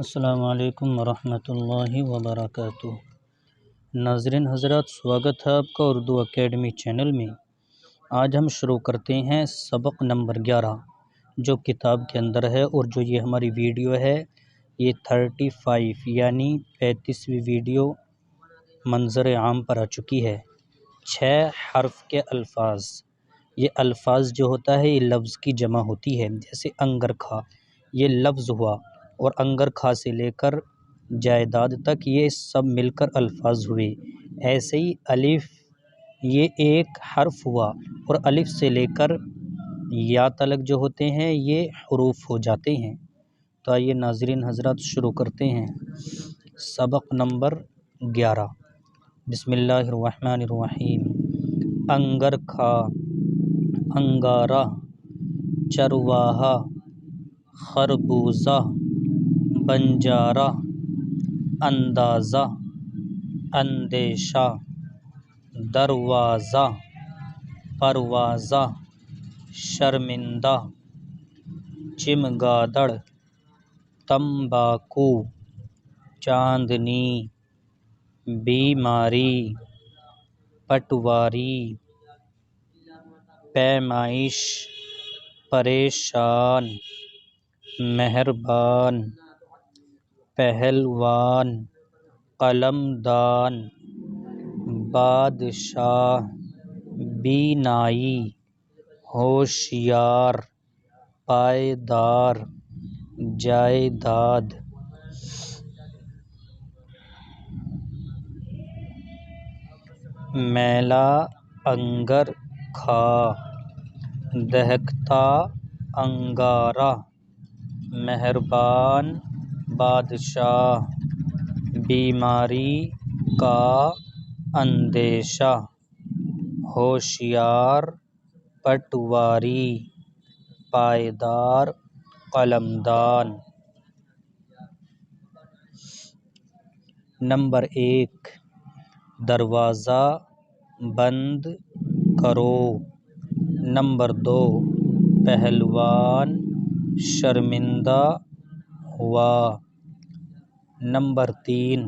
السلام علیکم ورحمۃ اللہ وبرکاتہ۔ ناظرین حضرات، سواگت ہے آپ کا اردو اکیڈمی چینل میں۔ آج ہم شروع کرتے ہیں سبق نمبر 11 جو کتاب کے اندر ہے، اور جو یہ ہماری ویڈیو ہے یہ 35 یعنی 35ویں ویڈیو منظر عام پر آ چکی ہے۔ 6 حرف کے الفاظ، یہ الفاظ جو ہوتا ہے یہ لفظ کی جمع ہوتی ہے، جیسے انگرکھا یہ لفظ ہوا، اور انگرکھا سے لے کر جائیداد تک یہ سب مل کر الفاظ ہوئے۔ ایسے ہی الف یہ ایک حرف ہوا، اور الف سے لے کر یا تلک جو ہوتے ہیں یہ حروف ہو جاتے ہیں۔ تو آئیے ناظرین حضرات شروع کرتے ہیں سبق نمبر 11۔ بسم اللہ الرحمن الرحیم۔ انگرکھا، انگارہ، چرواہا، خربوزہ، بنجارہ، اندازہ، اندیشہ، دروازہ، پروازہ، شرمندہ، چمگادڑ، تمباکو، چاندنی، بیماری، پٹواری، پیمائش، پریشان، مہربان، پہلوان، قلمدان، بادشاہ، بینائی، ہوشیار، پائیدار، جائیداد۔ میلہ انگر کھا، دہکتا انگارہ، مہربان بادشاہ، بیماری کا اندیشہ، ہوشیار پٹواری، پائیدار قلمدان۔ نمبر 1، دروازہ بند کرو۔ نمبر 2، پہلوان شرمندہ ہوا۔ نمبر 3،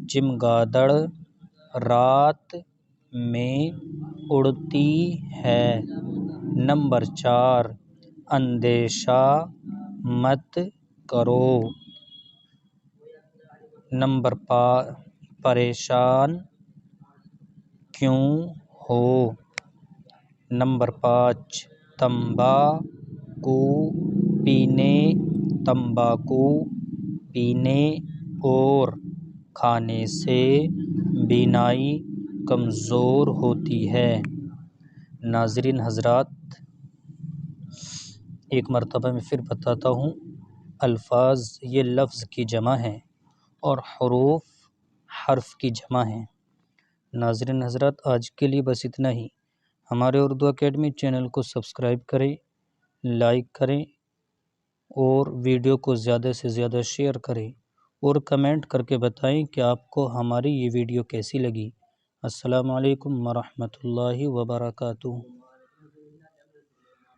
چمگادڑ رات میں اڑتی ہے۔ نمبر 4، اندیشہ مت کرو۔ نمبر 5، پریشان کیوں ہو۔ نمبر 5، تمباکو پینے اور کھانے سے بینائی کمزور ہوتی ہے۔ ناظرین حضرات، ایک مرتبہ میں پھر بتاتا ہوں، الفاظ یہ لفظ کی جمع ہیں اور حروف حرف کی جمع ہیں۔ ناظرین حضرات، آج کے لیے بس اتنا ہی۔ ہمارے اردو اکیڈمی چینل کو سبسکرائب کریں، لائک کریں، اور ویڈیو کو زیادہ سے زیادہ شیئر کریں، اور کمنٹ کر کے بتائیں کہ آپ کو ہماری یہ ویڈیو کیسی لگی۔ السلام علیکم ورحمۃ اللہ وبرکاتہ۔